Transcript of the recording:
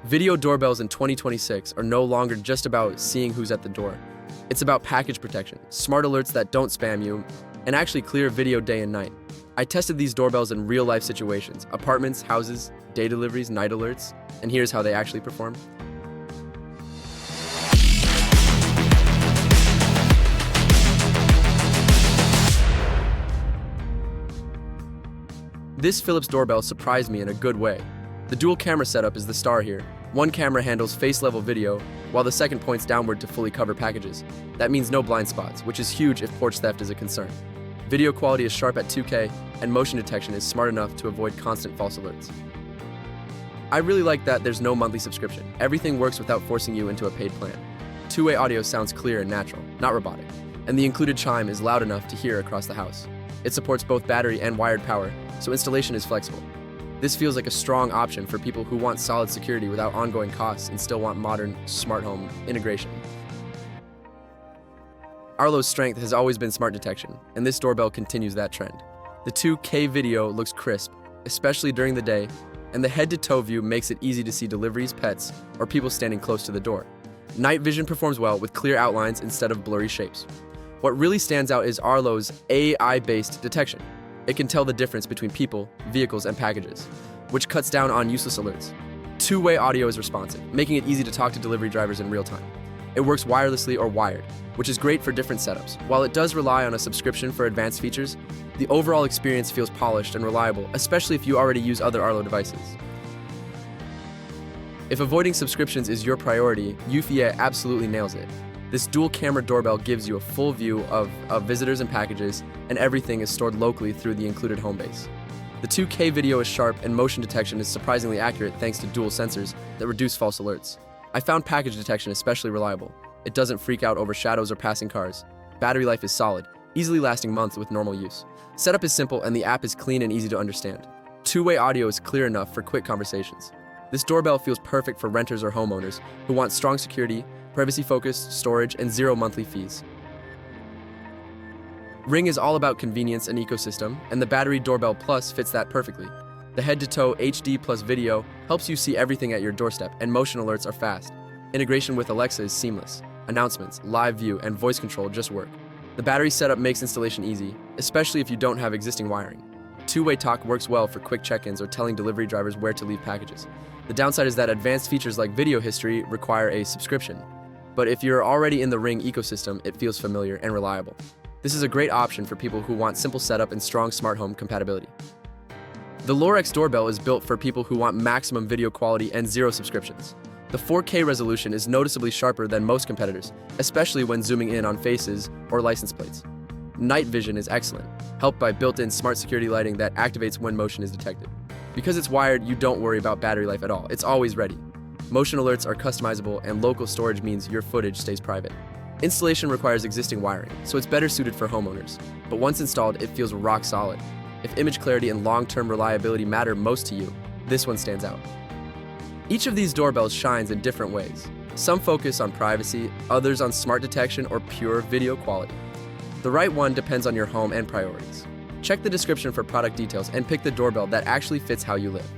Video doorbells in 2026 are no longer just about seeing who's at the door. It's about package protection, smart alerts that don't spam you, and actually clear video day and night. I tested these doorbells in real-life situations: apartments, houses, day deliveries, night alerts, and here's how they actually perform. This Philips doorbell surprised me in a good way. The dual camera setup is the star here. One camera handles face-level video, while the second points downward to fully cover packages. That means no blind spots, which is huge if porch theft is a concern. Video quality is sharp at 2K, and motion detection is smart enough to avoid constant false alerts. I really like that there's no monthly subscription. Everything works without forcing you into a paid plan. Two-way audio sounds clear and natural, not robotic, and the included chime is loud enough to hear across the house. It supports both battery and wired power, so installation is flexible. This feels like a strong option for people who want solid security without ongoing costs and still want modern, smart home integration. Arlo's strength has always been smart detection, and this doorbell continues that trend. The 2K video looks crisp, especially during the day, and the head-to-toe view makes it easy to see deliveries, pets, or people standing close to the door. Night vision performs well with clear outlines instead of blurry shapes. What really stands out is Arlo's AI-based detection. It can tell the difference between people, vehicles, and packages, which cuts down on useless alerts. Two-way audio is responsive, making it easy to talk to delivery drivers in real time. It works wirelessly or wired, which is great for different setups. While it does rely on a subscription for advanced features, the overall experience feels polished and reliable, especially if you already use other Arlo devices. If avoiding subscriptions is your priority, eufy absolutely nails it. This dual-camera doorbell gives you a full view of visitors and packages, and everything is stored locally through the included home base. The 2K video is sharp, and motion detection is surprisingly accurate thanks to dual sensors that reduce false alerts. I found package detection especially reliable. It doesn't freak out over shadows or passing cars. Battery life is solid, easily lasting months with normal use. Setup is simple, and the app is clean and easy to understand. Two-way audio is clear enough for quick conversations. This doorbell feels perfect for renters or homeowners who want strong security, privacy-focused storage, and zero monthly fees. Ring is all about convenience and ecosystem, and the Battery Doorbell Plus fits that perfectly. The head-to-toe HD plus video helps you see everything at your doorstep, and motion alerts are fast. Integration with Alexa is seamless. Announcements, live view, and voice control just work. The battery setup makes installation easy, especially if you don't have existing wiring. Two-way talk works well for quick check-ins or telling delivery drivers where to leave packages. The downside is that advanced features like video history require a subscription. But if you're already in the Ring ecosystem, it feels familiar and reliable. This is a great option for people who want simple setup and strong smart home compatibility. The Lorex doorbell is built for people who want maximum video quality and zero subscriptions. The 4K resolution is noticeably sharper than most competitors, especially when zooming in on faces or license plates. Night vision is excellent, helped by built-in smart security lighting that activates when motion is detected. Because it's wired, you don't worry about battery life at all. It's always ready. Motion alerts are customizable, and local storage means your footage stays private. Installation requires existing wiring, so it's better suited for homeowners. But once installed, it feels rock solid. If image clarity and long-term reliability matter most to you, this one stands out. Each of these doorbells shines in different ways. Some focus on privacy, others on smart detection or pure video quality. The right one depends on your home and priorities. Check the description for product details and pick the doorbell that actually fits how you live.